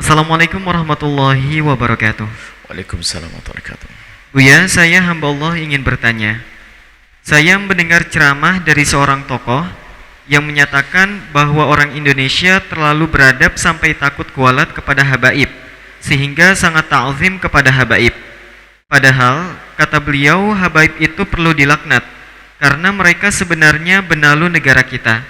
Assalamualaikum warahmatullahi wabarakatuh. Waalaikumsalam warahmatullahi wabarakatuh. Buya, saya hamba Allah ingin bertanya. Saya mendengar ceramah dari seorang tokoh yang menyatakan bahwa orang Indonesia terlalu beradab sampai takut kualat kepada habaib, sehingga sangat ta'zim kepada habaib. Padahal, kata beliau, habaib itu perlu dilaknat, karena mereka sebenarnya benalu negara kita.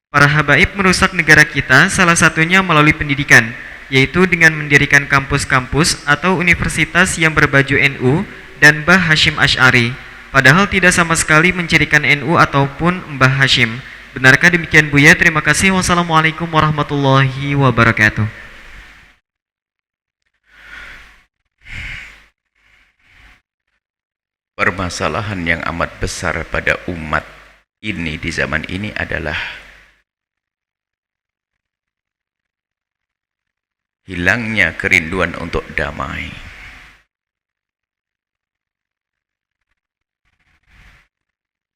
Para habaib merusak negara kita salah satunya melalui pendidikan, yaitu dengan mendirikan kampus-kampus atau universitas yang berbaju NU dan Mbah Hashim Asy'ari, padahal tidak sama sekali mencirikan NU ataupun Mbah Hashim. Benarkah demikian Buya? Terima kasih. Wassalamualaikum warahmatullahi wabarakatuh. Permasalahan yang amat besar pada umat ini di zaman ini adalah hilangnya kerinduan untuk damai.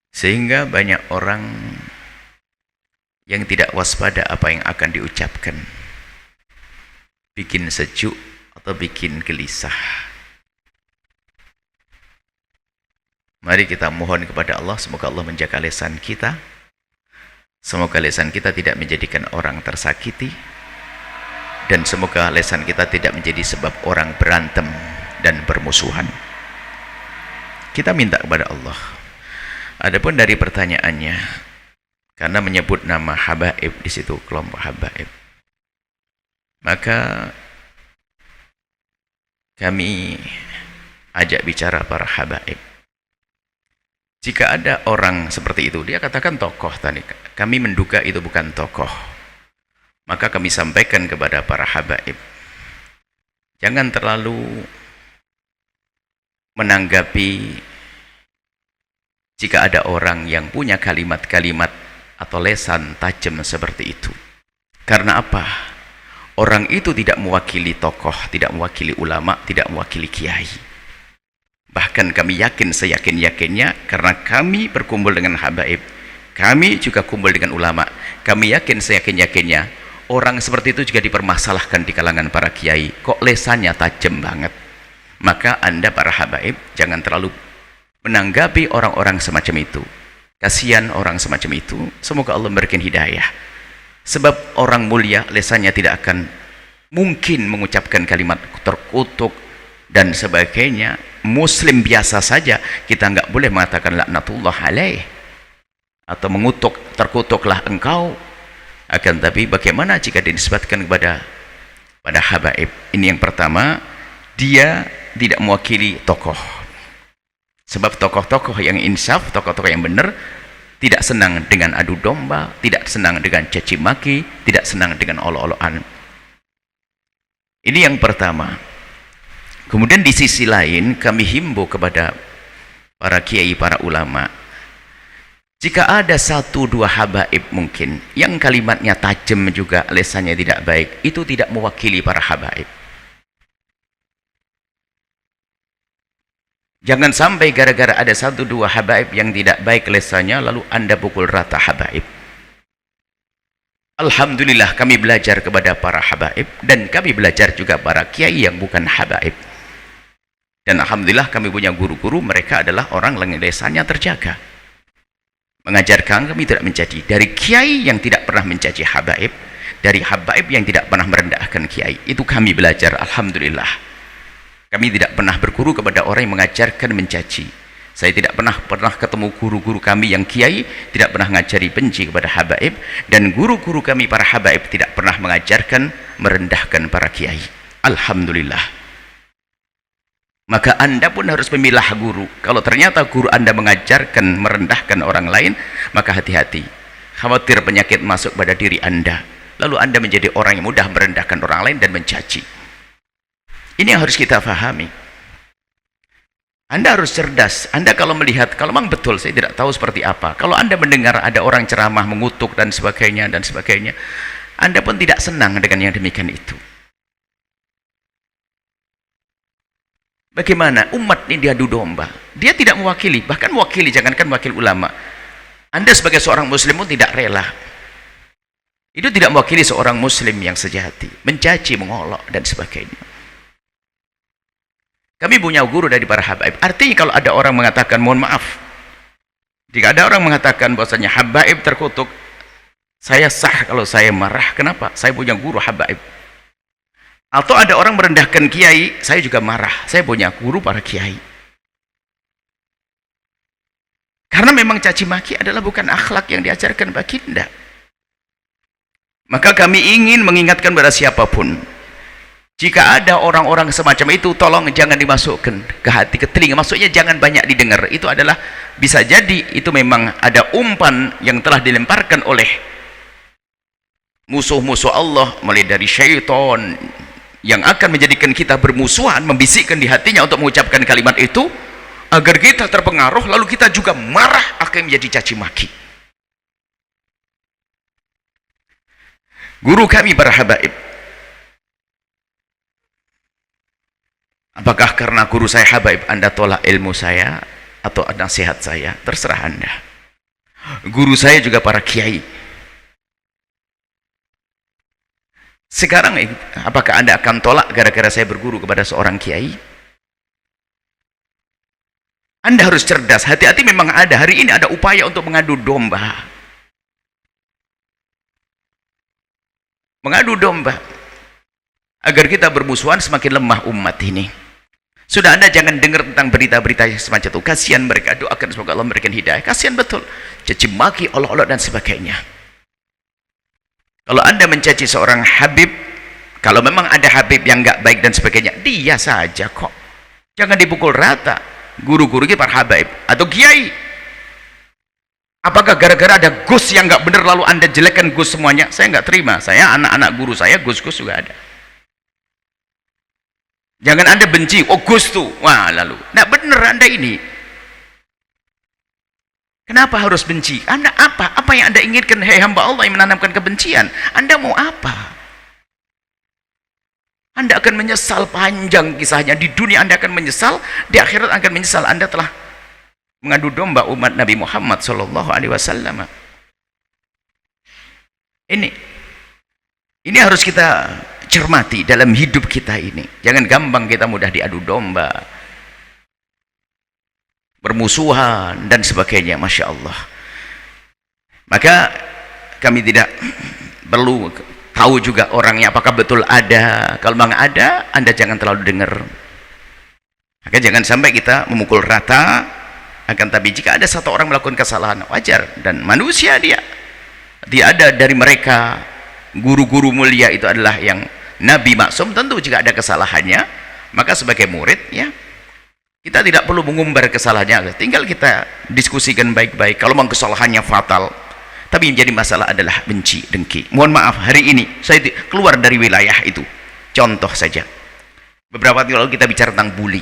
Sehingga banyak orang yang tidak waspada apa yang akan diucapkan, bikin sejuk atau bikin gelisah. Mari kita mohon kepada Allah, semoga Allah menjaga lisan kita, semoga lisan kita tidak menjadikan orang tersakiti, dan semoga lisan kita tidak menjadi sebab orang berantem dan bermusuhan. Kita minta kepada Allah. Adapun dari pertanyaannya, karena menyebut nama habaib di situ, kelompok habaib, maka kami ajak bicara para habaib. Jika ada orang seperti itu, dia katakan tokoh tadi, kami menduga itu bukan tokoh, maka kami sampaikan kepada para habaib, jangan terlalu menanggapi jika ada orang yang punya kalimat-kalimat atau lesan tajam seperti itu. Karena apa? Orang itu tidak mewakili tokoh, tidak mewakili ulama, tidak mewakili kiai. Bahkan kami yakin, seyakin-yakinnya, karena kami berkumpul dengan habaib, kami juga kumpul dengan ulama, kami yakin, seyakin-yakinnya, orang seperti itu juga dipermasalahkan di kalangan para kiai. Kok lesannya tajam banget? Maka Anda para habaib jangan terlalu menanggapi orang-orang semacam itu. Kasihan orang semacam itu. Semoga Allah memberikan hidayah. Sebab orang mulia lesannya tidak akan mungkin mengucapkan kalimat terkutuk dan sebagainya. Muslim biasa saja kita nggak boleh mengatakan laknatullah alaih atau mengutuk, terkutuklah engkau. Akan tapi bagaimana jika dinisbatkan kepada habaib? Ini yang pertama, dia tidak mewakili tokoh. Sebab tokoh-tokoh yang insaf, tokoh-tokoh yang benar, tidak senang dengan adu domba, tidak senang dengan caci maki, tidak senang dengan olok-olokan. Ini yang pertama. Kemudian di sisi lain kami himbau kepada para kiai, para ulama, jika ada satu dua habaib mungkin yang kalimatnya tajam juga, lesannya tidak baik, itu tidak mewakili para habaib. Jangan sampai gara-gara ada satu dua habaib yang tidak baik lesannya lalu Anda pukul rata habaib. Alhamdulillah kami belajar kepada para habaib, dan kami belajar juga para kiai yang bukan habaib. Dan alhamdulillah kami punya guru-guru, mereka adalah orang yang lesannya terjaga. Mengajarkan kami tidak menjadi dari kiai yang tidak pernah mencaci habaib, dari habaib yang tidak pernah merendahkan kiai. Itu kami belajar, alhamdulillah. Kami tidak pernah berguru kepada orang yang mengajarkan mencaci. Saya tidak pernah ketemu guru-guru kami yang kiai tidak pernah mengajari benci kepada habaib, dan guru-guru kami para habaib tidak pernah mengajarkan merendahkan para kiai. Alhamdulillah. Maka Anda pun harus memilah guru. Kalau ternyata guru Anda mengajarkan merendahkan orang lain, maka hati-hati. Khawatir penyakit masuk pada diri Anda, lalu Anda menjadi orang yang mudah merendahkan orang lain dan mencaci. Ini yang harus kita fahami. Anda harus cerdas. Anda kalau melihat, kalau memang betul saya tidak tahu seperti apa, kalau Anda mendengar ada orang ceramah mengutuk dan sebagainya, Anda pun tidak senang dengan yang demikian itu. Bagaimana umat ini diadu domba? Dia tidak mewakili, bahkan mewakili, jangankan wakil ulama. Anda sebagai seorang muslim pun tidak rela. Itu tidak mewakili seorang muslim yang sejati, mencaci, mengolok dan sebagainya. Kami punya guru dari para habaib. Artinya kalau ada orang mengatakan, mohon maaf, jika ada orang mengatakan bahwasanya habaib terkutuk, saya sah kalau saya marah. Kenapa? Saya punya guru habaib. Atau ada orang merendahkan kiai, saya juga marah. Saya punya guru para kiai. Karena memang caci maki adalah bukan akhlak yang diajarkan baginda. Maka kami ingin mengingatkan pada siapapun, jika ada orang-orang semacam itu, tolong jangan dimasukkan ke hati, ke telinga. Maksudnya jangan banyak didengar. Itu adalah, bisa jadi itu memang ada umpan yang telah dilemparkan oleh musuh-musuh Allah, mulai dari syaitan, yang akan menjadikan kita bermusuhan, membisikkan di hatinya untuk mengucapkan kalimat itu, agar kita terpengaruh, lalu kita juga marah, akan menjadi caci maki. Guru kami para habaib, apakah karena guru saya habaib Anda tolak ilmu saya atau nasihat saya? Terserah Anda. Guru saya juga para kiai. Sekarang apakah Anda akan tolak gara-gara saya berguru kepada seorang kiai? Anda harus cerdas. Hati-hati, memang ada. Hari ini ada upaya untuk mengadu domba. Mengadu domba agar kita bermusuhan, semakin lemah umat ini. Sudah, Anda jangan dengar tentang berita-berita semacam itu. Kasihan mereka, doakan semoga Allah memberikan hidayah. Kasihan betul, caci maki, olok-olok dan sebagainya. Kalau Anda mencaci seorang habib, kalau memang ada habib yang nggak baik dan sebagainya, dia saja kok. Jangan dipukul rata. Guru-guru kita para habaib atau kiai. Apakah gara-gara ada gus yang nggak benar lalu Anda jelekkan gus semuanya? Saya nggak terima. Saya, anak-anak guru saya, gus-gus juga ada. Jangan Anda benci, oh gus tuh, wah lalu. Nah benar Anda ini. Kenapa harus benci? Anda apa? Apa yang Anda inginkan? Hei hamba Allah yang menanamkan kebencian. Anda mau apa? Anda akan menyesal, panjang kisahnya. Di dunia Anda akan menyesal, di akhirat akan menyesal. Anda telah mengadu domba umat Nabi Muhammad SAW. Ini harus kita cermati dalam hidup kita ini. Jangan gampang kita mudah diadu domba, bermusuhan dan sebagainya. Masya Allah. Maka kami tidak perlu tahu juga orangnya apakah betul ada. Kalau memang ada, Anda jangan terlalu dengar. Maka jangan sampai kita memukul rata. Akan tapi jika ada satu orang melakukan kesalahan, wajar, dan manusia dia. Tidak ada dari mereka guru-guru mulia itu adalah yang Nabi maksum. Tentu jika ada kesalahannya, maka sebagai murid ya, kita tidak perlu mengumbar kesalahannya, tinggal kita diskusikan baik-baik. Kalau memang kesalahannya fatal, tapi yang menjadi masalah adalah benci, dengki. Mohon maaf, hari ini saya keluar dari wilayah itu. Contoh saja, beberapa waktu lalu kita bicara tentang bully.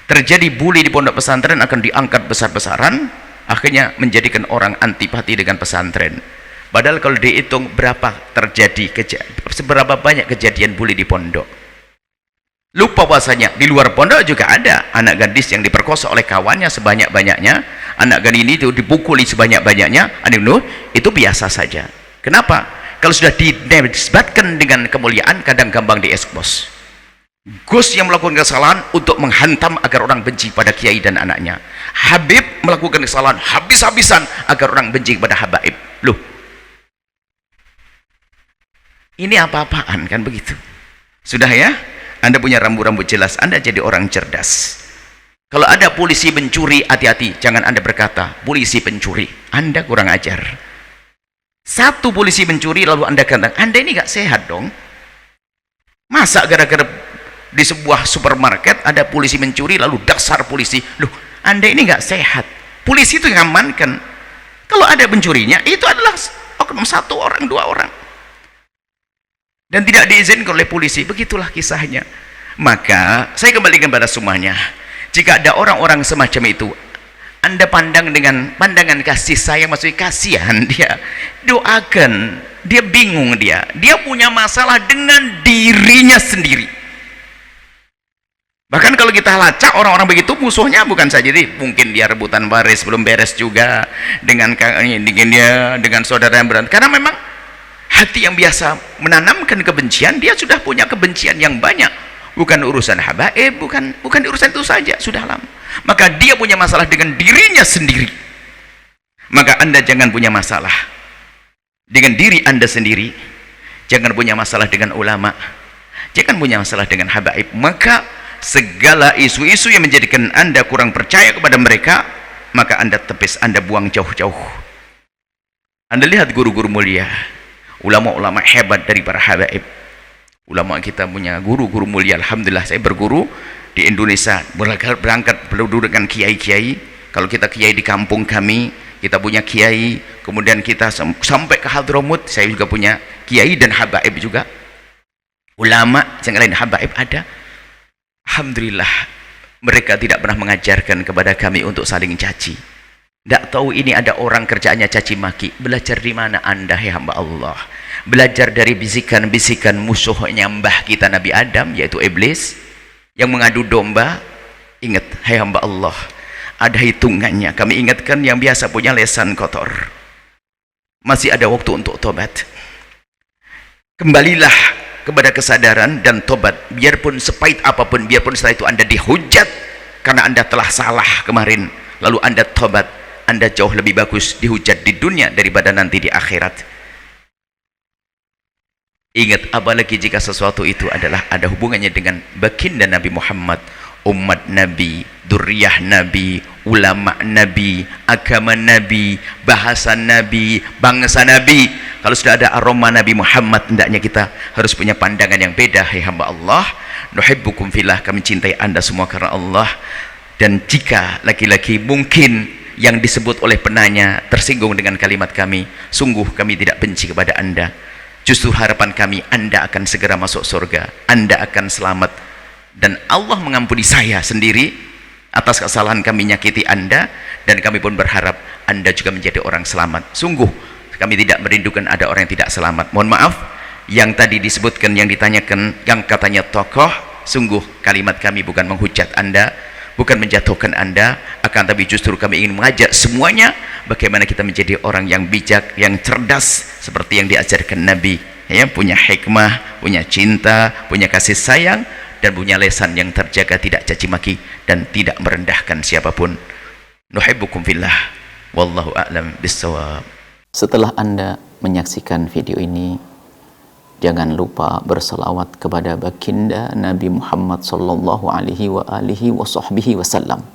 Terjadi bully di pondok pesantren, akan diangkat besar-besaran, akhirnya menjadikan orang antipati dengan pesantren. Padahal kalau dihitung berapa terjadi, seberapa banyak kejadian bully di pondok. Lupa bahwasanya di luar pondok juga ada anak gadis yang diperkosa oleh kawannya sebanyak-banyaknya, anak gadis ini itu dipukuli sebanyak-banyaknya. Itu biasa saja. Kenapa? Kalau sudah dinisbatkan dengan kemuliaan, kadang gampang diekspos. Gus yang melakukan kesalahan untuk menghantam agar orang benci pada kiai dan anaknya. Habib melakukan kesalahan habis-habisan agar orang benci pada habaib. Loh, ini apa-apaan kan begitu? Sudah ya, Anda punya rambu-rambu jelas, Anda jadi orang cerdas. Kalau ada polisi mencuri, hati-hati, jangan Anda berkata polisi pencuri. Anda kurang ajar. Satu polisi mencuri lalu Anda katakan, Anda ini gak sehat dong. Masa gara-gara di sebuah supermarket ada polisi mencuri lalu dasar polisi? Loh, Anda ini nggak sehat. Polisi itu yang amankan. Kalau ada pencurinya, itu adalah oknum satu orang, dua orang, dan tidak diizinkan oleh polisi. Begitulah kisahnya. Maka saya kembalikan pada semuanya, jika ada orang-orang semacam itu, Anda pandang dengan pandangan kasih sayang, maksudnya kasihan dia, doakan. Dia bingung, dia punya masalah dengan dirinya sendiri. Bahkan kalau kita lacak orang-orang begitu, musuhnya bukan saja jadi mungkin dia rebutan baris belum beres juga dengan dia, dengan saudara yang berantem, karena memang Hati yang biasa menanamkan kebencian, dia sudah punya kebencian yang banyak. Bukan urusan habaib, bukan urusan itu saja, sudah lama. Maka dia punya masalah dengan dirinya sendiri. Maka Anda jangan punya masalah dengan diri Anda sendiri. Jangan punya masalah dengan ulama. Jangan punya masalah dengan habaib. Maka segala isu-isu yang menjadikan Anda kurang percaya kepada mereka, maka Anda tepis, Anda buang jauh-jauh. Anda lihat guru-guru mulia, ulama-ulama hebat dari para habaib. Ulama kita punya guru-guru mulia. Alhamdulillah, saya berguru di Indonesia, berangkat berguru dengan kiai-kiai. Kalau kita kiai di kampung kami, kita punya kiai, kemudian kita sampai ke Hadramut, saya juga punya kiai dan habaib juga. Ulama yang lain habaib ada. Alhamdulillah, mereka tidak pernah mengajarkan kepada kami untuk saling caci. Tidak tahu ini ada orang kerjaannya caci maki. Belajar di mana Anda, hai hamba Allah? Belajar dari bisikan-bisikan musuhnya mbah kita Nabi Adam, yaitu iblis, yang mengadu domba. Ingat, hai hamba Allah, ada hitungannya. Kami ingatkan yang biasa punya lesan kotor, masih ada waktu untuk tobat. Kembalilah kepada kesadaran dan tobat, biarpun sepahit apapun, biarpun setelah itu Anda dihujat karena Anda telah salah kemarin, lalu Anda tobat, Anda jauh lebih bagus dihujat di dunia daripada nanti di akhirat. Ingat, apalagi jika sesuatu itu adalah ada hubungannya dengan baginda Nabi Muhammad, umat Nabi, duriyah Nabi, ulama Nabi, agama Nabi, bahasa Nabi, bangsa Nabi. Kalau sudah ada aroma Nabi Muhammad, hendaknya kita harus punya pandangan yang beda. Hai hamba Allah, nuhibbukum fillah, kami cintai Anda semua karena Allah. Dan jika laki-laki mungkin yang disebut oleh penanya tersinggung dengan kalimat kami, sungguh kami tidak benci kepada Anda. Justru harapan kami, Anda akan segera masuk surga, Anda akan selamat, dan Allah mengampuni saya sendiri atas kesalahan kami nyakiti Anda, dan kami pun berharap Anda juga menjadi orang selamat. Sungguh kami tidak merindukan ada orang yang tidak selamat. Mohon maaf, yang tadi disebutkan, yang ditanyakan, yang katanya tokoh, sungguh kalimat kami bukan menghujat Anda, bukan menjatuhkan Anda, akan tapi justru kami ingin mengajak semuanya bagaimana kita menjadi orang yang bijak, yang cerdas, seperti yang diajarkan Nabi, ya, punya hikmah, punya cinta, punya kasih sayang, dan punya lesan yang terjaga, tidak caci maki dan tidak merendahkan siapapun. Nuhibbukum fillah, wallahu a'lam bissawab. Setelah Anda menyaksikan video ini, jangan lupa berselawat kepada baginda Nabi Muhammad sallallahu alaihi wa alihi wa sahbihi wasallam.